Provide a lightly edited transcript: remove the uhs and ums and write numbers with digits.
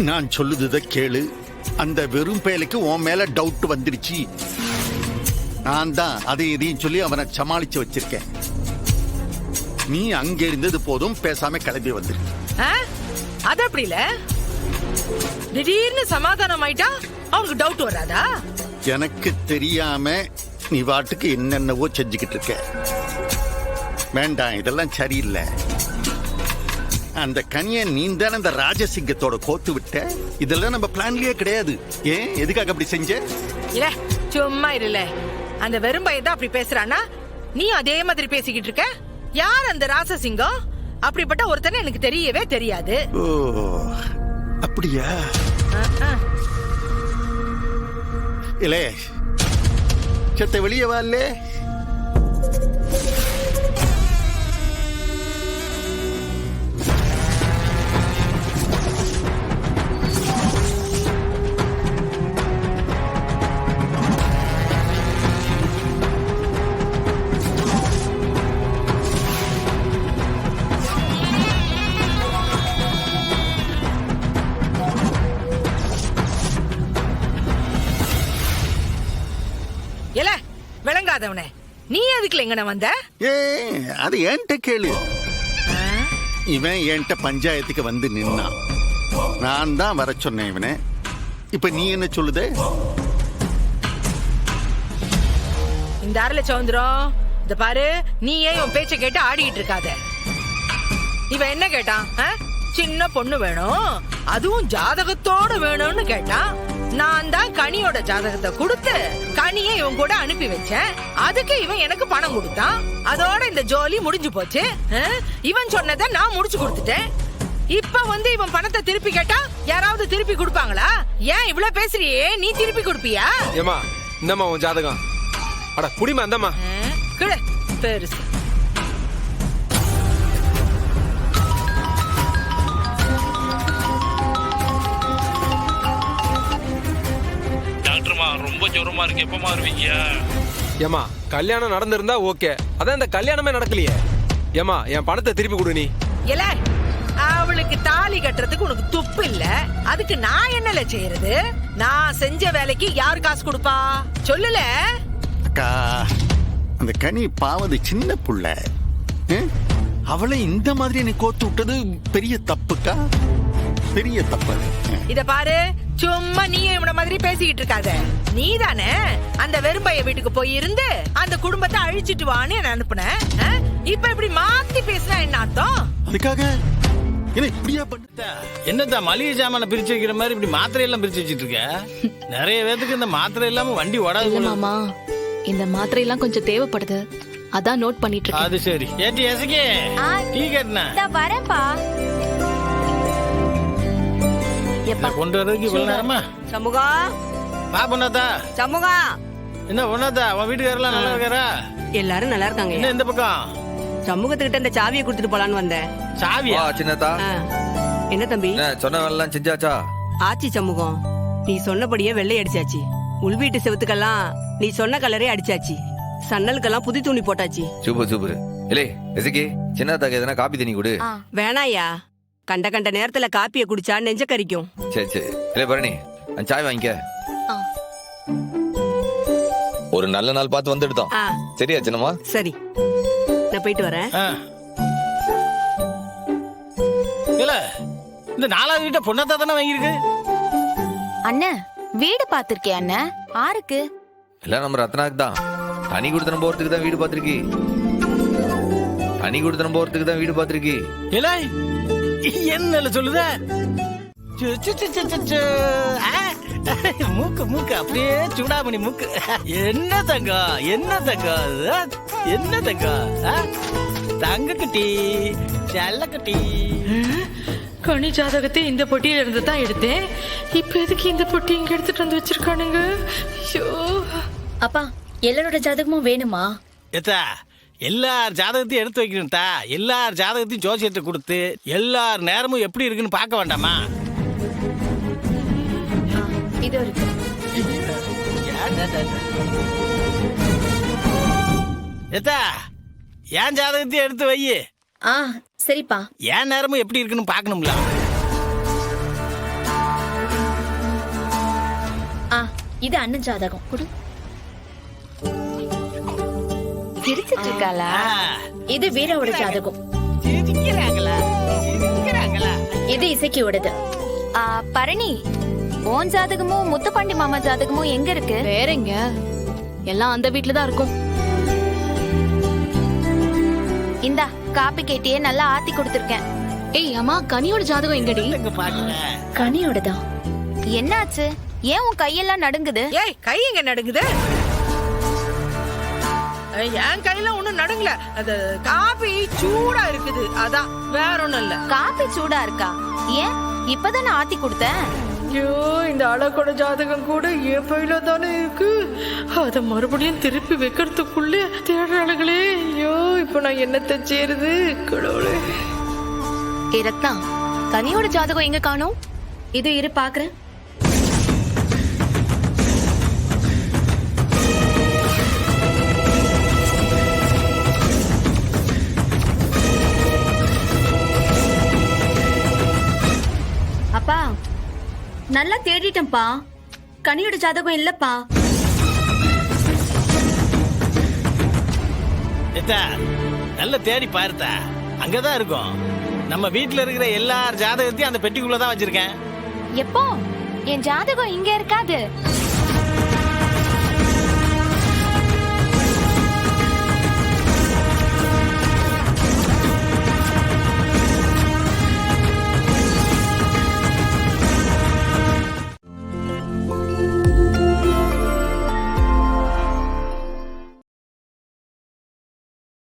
நான் சொல்லுறத கேளு. அந்த வெறும் பயலுக்கு உன் மேல டவுட் வந்துடுச்சு. நான் தான் அதை இதையும் சொல்லி அவனை சமாளிச்சு வச்சிருக்கேன். நீ அங்க இருந்தது போதும், பேசாம கிளம்பி வந்துரு. அது அப்படி இல்ல, திடீர்னு சமாதானம் ஆயிட்டா அவனுக்கு டவுட் வராதா? எனக்கு தெரியாம நீ வாட்டுக்கு என்னென்னவோ செஞ்சுக்கிட்டு இருக்க. வேண்டாம், இதெல்லாம் சரியில்லை. அந்த கனிய நீ தானே அந்த ராஜசிங்கத்தோட கோத்து விட்ட. இதெல்லாம் நம்ம பிளான்லயே கிடையாது. ஏன், எதுக்காக அப்படி செஞ்ச? இல்ல சும்மா இருல. அந்த வெறும்பைய தான் அப்படி பேசுறானா, நீ அதே மாதிரி பேசிக்கிட்டு இருக்க. யார் அந்த ராஜசிங்கம்? அப்படிப்பட்ட ஒருத்தனை எனக்கு தெரியவே தெரியாது. ஓ அப்படியா? இல்லே சத்த வெளியே வரல. விளங்காதவனே, நீ எதுக்குல எங்கன வந்த? அது என்கிட்ட கேளு. இவன் என்கிட்ட பஞ்சாயத்துக்கு வந்து நின்னான். நான் தான் வர சொன்னேன் இவனை. இப்ப நீ என்ன சொல்லுத? இந்த அருள சௌந்தரம், இந்த பாரு, நீ ஏன் உன் பேச்ச கேட்டு ஆடிட்டு இருக்காத. இவன் என்ன கேட்டான்? சின்ன பொண்ணு வேணும், அதுவும் ஜாதகத்தோட வேணும்னு கேட்டான். நான் தான் கனியோட ஜாதகத்தை கொடுத்து கனியை இவன் கூட அனுப்பி வச்சேன். அதுக்கு இவன் எனக்கு பணம் கொடுத்தான். அதோட இந்த ஜோலி முடிஞ்சு போச்சு. இவன் சொன்னதை நான் முடிச்சு கொடுத்துட்டேன். இப்ப வந்து இவன் பணத்தை திருப்பி கேட்டா யாராவது திருப்பி கொடுப்பாங்களா? ஏன் இவ்வளவு பேசுறியே, நீ திருப்பி கொடுப்பியா? ஏமா இந்தம்மா உன் ஜாதகம். அட குடிமா அந்தம்மா. பெருசு. ரொம்ப ஜோரமா இருக்கு, எப்பமா வருவீங்க? ஏமா கல்யாணம் நடந்திருந்தா ஓகே, அதான் இந்த கல்யாணமே நடக்கலையே. ஏமா என் பணத்தை திருப்பி கொடு. நீ இல்ல, அவளுக்கு தாலி கட்டுறதுக்கு உனக்கு துப்பு இல்ல. அதுக்கு நான் என்னல செய்யறது? நான் செஞ்ச வேலைக்கு யார் காசு கொடுப்பா? சொல்லுல. அக்கா, அந்த கனி பாவது சின்ன புள்ள. அவளை இந்த மாதிரி நீ கோத்து விட்டது பெரிய தப்புக்கா, பெரிய தப்பு. இத பாரு, சும்மா நீ இவன மாதிரி பேசிக்கிட்டு இருக்காத. நீ தானே அந்த வெறும்பைய வீட்டுக்கு போய் இருந்து அந்த குடும்பத்தை அழிச்சிட்டு வான்னு என்ன அனுப்புன. இப்ப இப்படி மாத்தி பேசினா என்ன அர்த்தம்? அதுக்காக என்ன இப்படியா பண்ண? என்னத்தா மளிகை சாமான பிரிச்சு வைக்கிற மாதிரி இப்படி மாத்திரை எல்லாம் பிரிச்சு வச்சிட்டு இருக்க? நிறைய பேருக்கு இந்த மாத்திரை இல்லாம வண்டி ஓடாது. மாமா, இந்த மாத்திரை எல்லாம் கொஞ்சம் தேவைப்படுது, அதான் நோட் பண்ணிட்டு இருக்கேன். அது சரி. ஏடி எசகே, டீ கேட்னா வரேன்பா. கொண்டு வரதுக்கு இவ்வளவு நேரமா? சமூகா, வா பொண்ணாத்தா. சமூகா, என்ன பொண்ணாத்தா, உன் வீட்டுக்காரெல்லாம் நல்லா இருக்காரா? எல்லாரும் நல்லா இருக்காங்க. என்ன இந்த பக்கம்? சமூகத்துக்கிட்ட இந்த சாவியை கொடுத்துட்டு போலான்னு வந்தேன். சாவியா? சின்னதா, என்ன தம்பி, சொன்ன வேலை செஞ்சாச்சா? ஆச்சி சமூகம், நீ சொன்னபடியே வெள்ளை அடிச்சாச்சு. உள் வீட்டு செவத்துக்கெல்லாம் நீ சொன்ன கலரே அடிச்சாச்சு. சன்னலுக்கெல்லாம் புது துணி போட்டாச்சு. Super super. இல்லே எதுக்கு சின்னதாக்கு எதனா காப்பி தண்ணி கொடு. வேணாயா, கண்ட கண்ட நேரத்துல காப்பிய குடிச்சா நெஞ்ச கரிக்கும். சரி சரி. இல்ல பரணி, அந்த சாய் வாங்கிக்க. ஒரு நல்ல நாள் பார்த்து வந்துடுதோம். சரியா சின்னம்மா? சரி, நான் போயிட்டு வரேன். இல்ல, இந்த 4வது வீட்டை பொண்ணாத்தா தானே வாங்கியிருக்கு. அண்ணன் வீடு பாத்திருக்கேன். அண்ணன் ஆருக்கு? எல்லாம் நம்ம ரத்னாக்கு தான். தனி கொடுத்தனம் போறதுக்கு தான் வீடு பாத்திருக்கி. தனி கொடுத்தனம் போறதுக்கு தான் வீடு பாத்திருக்கி. இல்ல என்ன சொல்லுத? மூக்கு மூக்கு அப்படியே சூடாமணி மூக்கு. என்ன தங்கம், என்ன தங்கம், என்ன தங்கம், தங்க குட்டி, செல்ல குட்டி. கனி ஜாதகத்தை இந்த பொட்டியில இருந்து தான் எடுத்தேன். இப்ப எதுக்கு இந்த பொட்டி இங்க எடுத்துட்டு வந்து வச்சிருக்கானுங்க? அப்பா, எல்லாரோட ஜாதகமும் வேணுமா? எத்தா, எல்லார் ஜாதகத்தையும் எடுத்து வைக்கணும்டா. எல்லார் ஜாதகத்தையும் ஜோசியத்தை கொடுத்து எல்லார் நேரமும் எப்படி இருக்குன்னு பார்க்க வேண்டாமா? இது இருக்கு. எத்தா, ஏன் ஜாதகத்தையும் எடுத்து வை. சரிப்பா. ஏன் நேரமும் எப்படி இருக்குன்னு பார்க்கணும்ல. இது அண்ணன் ஜாதகம் குடு. சிரிச்சிட்டு இருக்காளா? இது வீராவோட ஜாதகம். சிரிக்கிறாங்களா? சிரிக்கிறாங்களா? இது இசைக்கியோடது. பரணி, உன் ஜாதகமும் முத்துப்பாண்டி மாமா ஜாதகமும் எங்க இருக்கு? வேறங்க, எல்லாம் அந்த வீட்ல தான் இருக்கும். இந்தா காப்பி கேட்டியே நல்லா ஆத்தி கொடுத்திருக்கேன். ஏய் அம்மா, கனியோட ஜாதகம் எங்கடி? இங்க பாக்கல. கனியோடதான். என்னாச்சு? ஏன் உன் கையெல்லாம் நடுங்குது? ஏய், கை எங்க நடுங்குது? என் கையில ஒண்ணும் நடுங்கல. அது காபி சூடா இருக்குது, அதான், வேற ஒண்ணும் இல்ல. காப்பி சூடா இருக்கா? ஏன் இப்பதானே ஆத்தி கொடுத்தேன். ஐயோ, இந்த அழகோட ஜாதகம் கூட என் பையில தானே இருக்கு. அத மறுபடியும் திருப்பி வைக்கிறதுக்குள்ளே தேடுறாளுகளே. ஐயோ, இப்ப நான் என்னத்தை சேருது கடவுளே. ஏ ரத்னா, கனியோட ஜாதகம் எங்க காணோம்? இது இரு பாக்குறேன். அப்பா, நல்லா தேடிட்டேன்ப்பா. கனியோட ஜாதகம் இல்லப்பா. ஏத்தா, நல்ல தேடி பாருத்தா, அங்கதான் இருக்கும். நம்ம வீட்டுல இருக்கிற எல்லார் ஜாதகத்தையும் அந்த பெட்டிக்குள்ளதான் வச்சிருக்கேன். எப்போ? என் ஜாதகம் இங்க இருக்காது.